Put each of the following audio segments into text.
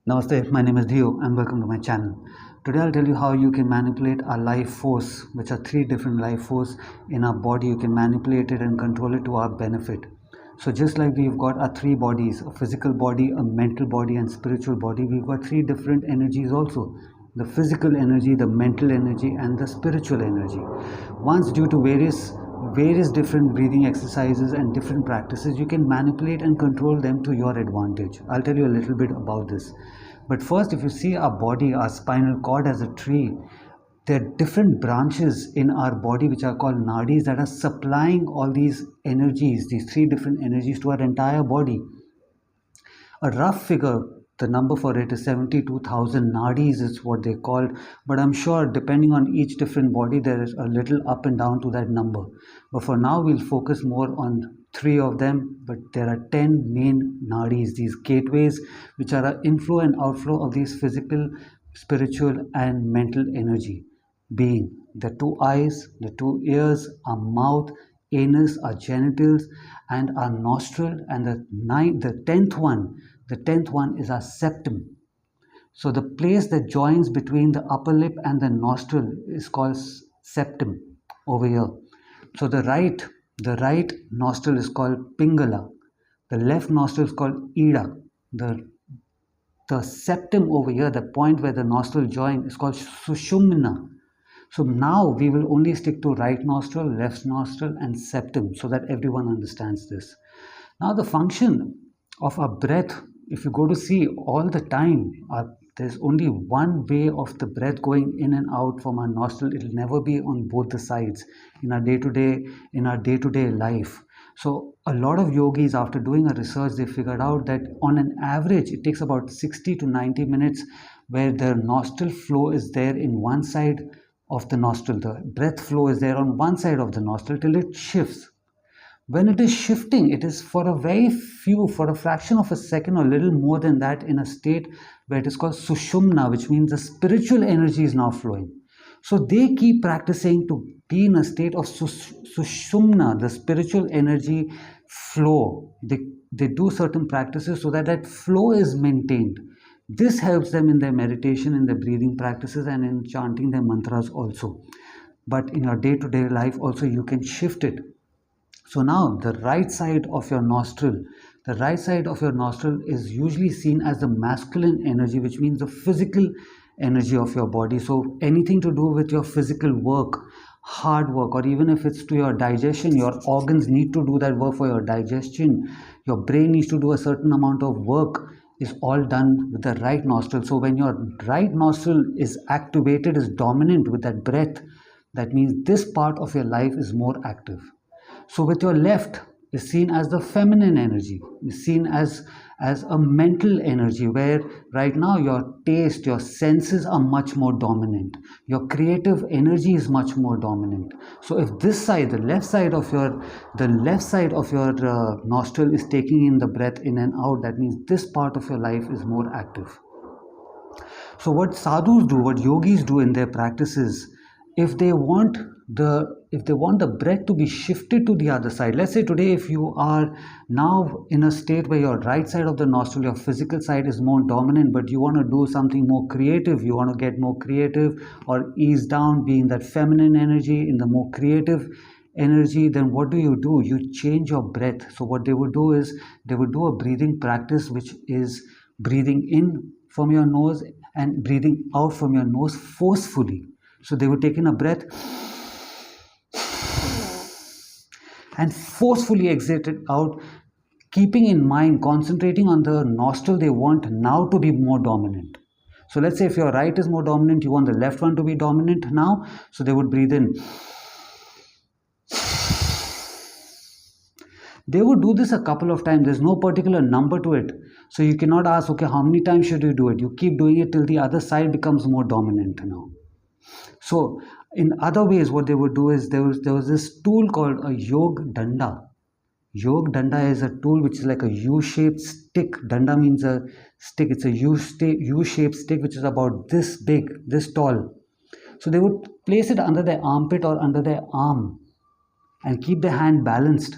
Namaste, my name is Dhieyo and welcome to my channel. Today I'll tell you how you can manipulate our life force, which are three different life force in our body. You can manipulate it and control it to our benefit. So just like we've got our three bodies, a physical body, a mental body and spiritual body, we've got three different energies also. The physical energy, the mental energy and the spiritual energy. Once due to various different breathing exercises and different practices, you can manipulate and control them to your advantage. I'll tell you a little bit about this. But first, if you see our body, our spinal cord as a tree, there are different branches in our body which are called nadis that are supplying all these energies, these three different energies to our entire body. A rough figure, the number for it is 72,000 nadis is what they called, but I'm sure depending on each different body there is a little up and down to that number. But for now we'll focus more on three of them, but there are 10 main nadis, these gateways which are an inflow and outflow of these physical, spiritual and mental energy being the two eyes, the two ears, our mouth, anus, our genitals and our nostril, and the tenth one is our septum. So the place that joins between the upper lip and the nostril is called septum over here. So the right nostril is called pingala, the left nostril is called ida, the septum over here, the point where the nostril join, is called sushumna. So now we will only stick to right nostril, left nostril and septum so that everyone understands this. Now the function of our breath, if you go to see all the time, there's only one way of the breath going in and out from our nostril. It will never be on both the sides in our day-to-day life. So a lot of yogis, after doing a research, they figured out that on an average it takes about 60 to 90 minutes where the nostril flow is there in one side of the nostril, the breath flow is there on one side of the nostril till it shifts. When it is shifting, it is for a fraction of a second or little more than that, in a state where it is called sushumna, which means the spiritual energy is now flowing. So they keep practicing to be in a state of sushumna, the spiritual energy flow. They do certain practices so that that flow is maintained. This helps them in their meditation, in their breathing practices and in chanting their mantras also. But in your day-to-day life also you can shift it. So now the right side of your nostril is usually seen as the masculine energy, which means the physical energy of your body. So anything to do with your physical work, hard work, or even if it's to your digestion, your organs need to do that work for your digestion. Your brain needs to do a certain amount of work, is all done with the right nostril. So when your right nostril is activated, is dominant with that breath, that means this part of your life is more active. So with your left is seen as the feminine energy, is seen as a mental energy, where right now your taste, your senses are much more dominant. Your creative energy is much more dominant. So if this side, the left side of your nostril is taking in the breath in and out, that means this part of your life is more active. So what sadhus do, what yogis do in their practices, if they want the breath to be shifted to the other side, let's say today if you are now in a state where your right side of the nostril, your physical side is more dominant, but you want to do something more creative, you want to get more creative or ease down, be in that feminine energy, in the more creative energy, then what do? You change your breath. So what they would do is they would do a breathing practice, which is breathing in from your nose and breathing out from your nose forcefully. So they would take in a breath and forcefully exit it out, keeping in mind, concentrating on the nostril they want now to be more dominant. So let's say if your right is more dominant, you want the left one to be dominant now. So they would breathe in. They would do this a couple of times. There's no particular number to it. So you cannot ask, okay, how many times should you do it? You keep doing it till the other side becomes more dominant now. So in other ways, what they would do is there was this tool called a yog danda. Yog danda is a tool which is like a U-shaped stick. Danda means a stick. It's a U-shaped stick which is about this big, this tall. So they would place it under their armpit or under their arm and keep their hand balanced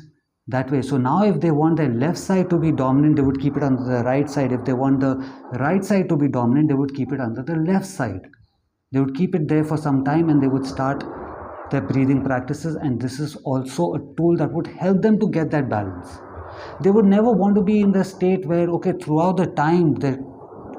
that way. So now if they want their left side to be dominant, they would keep it under the right side. If they want the right side to be dominant, they would keep it under the left side. They would keep it there for some time and they would start their breathing practices, and this is also a tool that would help them to get that balance. They would never want to be in the state where, okay, throughout the time the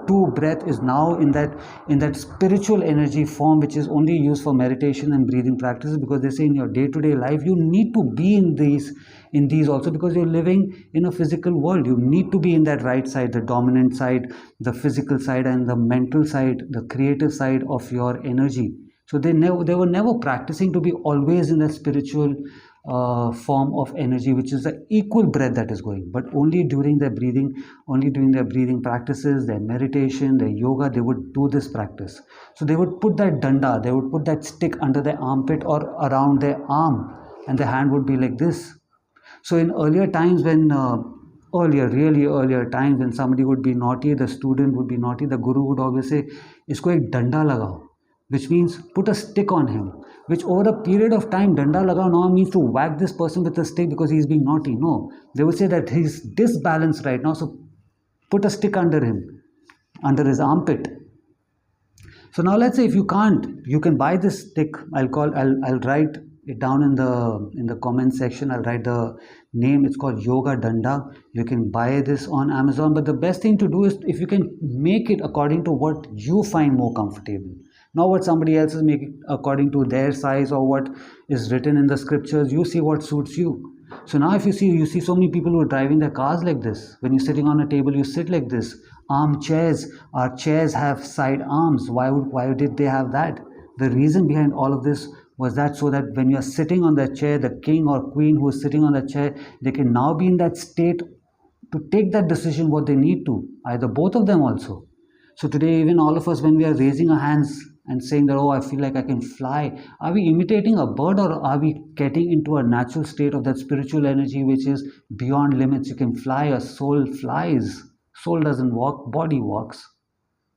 two breath is now in that spiritual energy form, which is only used for meditation and breathing practices, because they say in your day-to-day life you need to be in these also, because you're living in a physical world. You need to be in that right side, the dominant side, the physical side, and the mental side, the creative side of your energy. So they were never practicing to be always in that spiritual form of energy, which is the equal breath that is going, but only during their breathing practices, their meditation, their yoga, they would do this practice. So they would put that danda, they would put that stick under their armpit or around their arm, and the hand would be like this. So in earlier times when really earlier times when somebody would be naughty, the student would be naughty, the guru would always say, isko ek danda lagao, which means put a stick on him, which over a period of time, danda lagao now means to whack this person with a stick because he's being naughty. No, they would say that he's disbalanced right now, so put a stick under him, under his armpit. So now let's say if you can't, you can buy this stick. I'll write it down in the comment section. I'll write the name. It's called Yoga Danda. You can buy this on Amazon, but the best thing to do is if you can make it according to what you find more comfortable. Not what somebody else is making according to their size or what is written in the scriptures. You see what suits you. So now if you see so many people who are driving their cars like this. When you're sitting on a table, you sit like this. Armchairs, our chairs have side arms. Why did they have that? The reason behind all of this was that so that when you're sitting on that chair, the king or queen who is sitting on that chair, they can now be in that state to take that decision what they need to, either both of them also. So today, even all of us, when we are raising our hands and saying that, oh, I feel like I can fly, are we imitating a bird or are we getting into a natural state of that spiritual energy which is beyond limits? You can fly, a soul flies. Soul doesn't walk, body walks.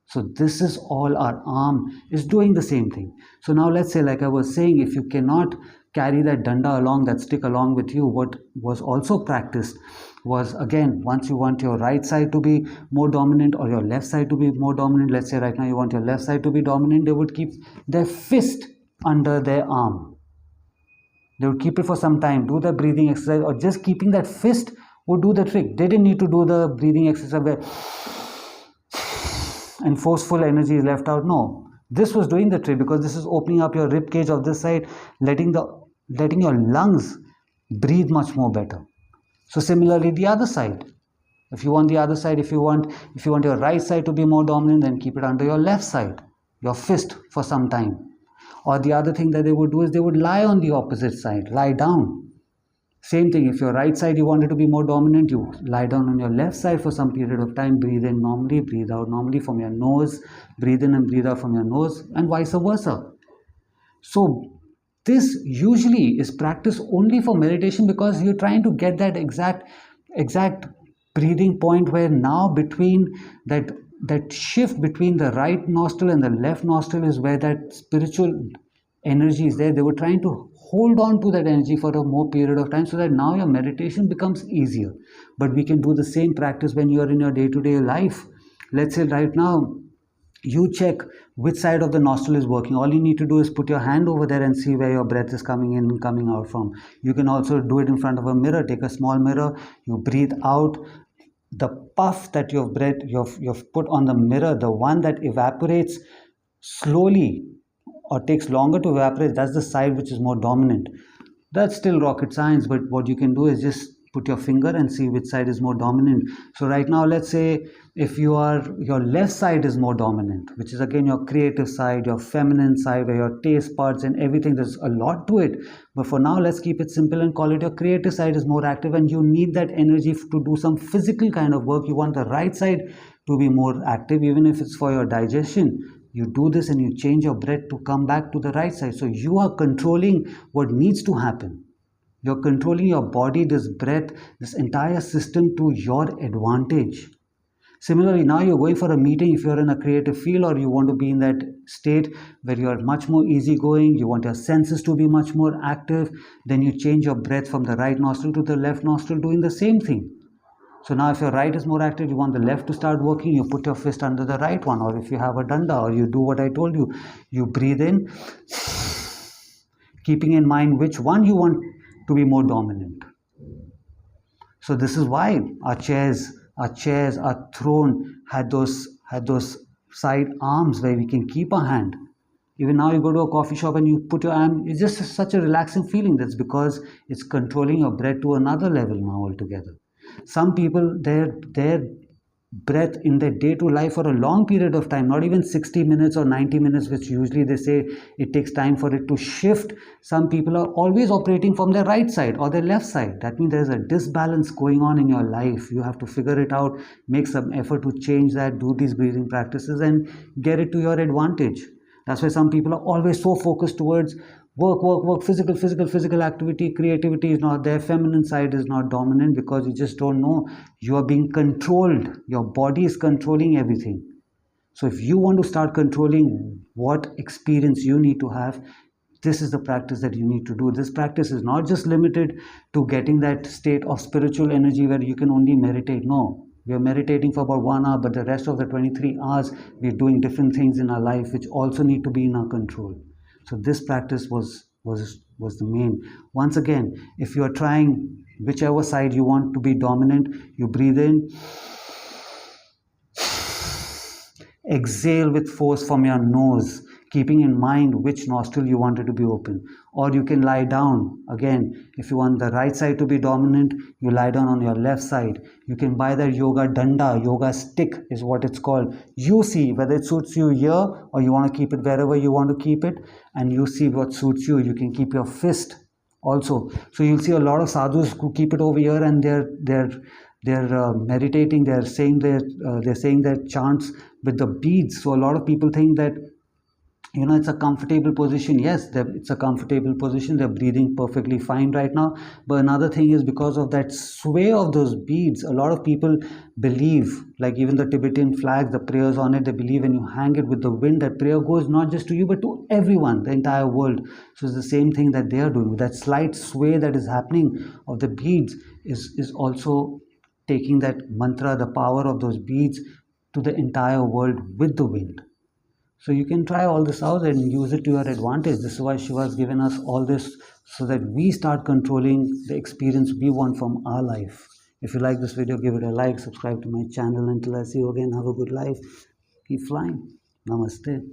So this is all our arm is doing the same thing. So now let's say, like I was saying, if you cannot carry that danda along, that stick along with you, what was also practiced was, again, once you want your right side to be more dominant or your left side to be more dominant, let's say right now you want your left side to be dominant, they would keep their fist under their arm. They would keep it for some time, do the breathing exercise, or just keeping that fist would do the trick. They didn't need to do the breathing exercise where and forceful energy is left out. No, this was doing the trick because this is opening up your rib cage of this side, letting your lungs breathe much more better. So similarly, the other side. If you want the other side, if you want your right side to be more dominant, then keep it under your left side, your fist for some time. Or the other thing that they would do is they would lie on the opposite side, lie down. Same thing, if your right side you want it to be more dominant, you lie down on your left side for some period of time, breathe in normally, breathe out normally from your nose, breathe in and breathe out from your nose, and vice versa. So this usually is practiced only for meditation because you're trying to get that exact breathing point where now between that shift between the right nostril and the left nostril is where that spiritual energy is there. They were trying to hold on to that energy for a more period of time so that now your meditation becomes easier. But we can do the same practice when you are in your day-to-day life. Let's say right now you check which side of the nostril is working. All you need to do is put your hand over there and see where your breath is coming in and coming out from. You can also do it in front of a mirror. Take a small mirror, you breathe out. The puff that you've put on the mirror, the one that evaporates slowly or takes longer to evaporate, that's the side which is more dominant. That's still rocket science, but what you can do is just put your finger and see which side is more dominant. So right now, let's say if your left side is more dominant, which is again your creative side, your feminine side, where your taste buds and everything, there's a lot to it. But for now, let's keep it simple and call it your creative side is more active, and you need that energy to do some physical kind of work. You want the right side to be more active, even if it's for your digestion. You do this and you change your breath to come back to the right side. So you are controlling what needs to happen. You're controlling your body, this breath, this entire system to your advantage. Similarly, now you're going for a meeting. If you're in a creative field or you want to be in that state where you're much more easygoing, you want your senses to be much more active, then you change your breath from the right nostril to the left nostril, doing the same thing. So now if your right is more active, you want the left to start working, you put your fist under the right one. Or if you have a danda, or you do what I told you, you breathe in, keeping in mind which one you want to be more dominant. So this is why our chairs, our throne had those side arms where we can keep our hand. Even now you go to a coffee shop and you put your arm, it's just such a relaxing feeling. That's because it's controlling your breath to another level now altogether. Some people, their breath in their day-to life for a long period of time, not even 60 minutes or 90 minutes, which usually they say it takes time for it to shift. Some people are always operating from their right side or their left side. That means there's a disbalance going on in your life. You have to figure it out, make some effort to change that, do these breathing practices and get it to your advantage. That's why some people are always so focused towards work, physical activity. Creativity is not there. Feminine side is not dominant because you just don't know. You are being controlled. Your body is controlling everything. So if you want to start controlling what experience you need to have, this is the practice that you need to do. This practice is not just limited to getting that state of spiritual energy where you can only meditate. No, we are meditating for about 1 hour, but the rest of the 23 hours, we're doing different things in our life which also need to be in our control. So this practice was the main. Once again, if you are trying whichever side you want to be dominant, you breathe in, exhale with force from your nose, keeping in mind which nostril you want it to be open. Or you can lie down. Again, if you want the right side to be dominant, you lie down on your left side. You can buy the yoga danda, yoga stick is what it's called. You see whether it suits you here or you want to keep it wherever you want to keep it, and you see what suits you. You can keep your fist also. So you'll see a lot of sadhus who keep it over here and they're meditating, they're saying their chants with the beads. So a lot of people think that it's a comfortable position. Yes, it's a comfortable position. They're breathing perfectly fine right now. But another thing is because of that sway of those beads, a lot of people believe, like even the Tibetan flag, the prayers on it, they believe when you hang it with the wind, that prayer goes not just to you, but to everyone, the entire world. So it's the same thing that they are doing. That slight sway that is happening of the beads is also taking that mantra, the power of those beads, to the entire world with the wind. So you can try all this out and use it to your advantage. This is why Shiva has given us all this, so that we start controlling the experience we want from our life. If you like this video, give it a like, subscribe to my channel. Until I see you again, have a good life. Keep flying. Namaste.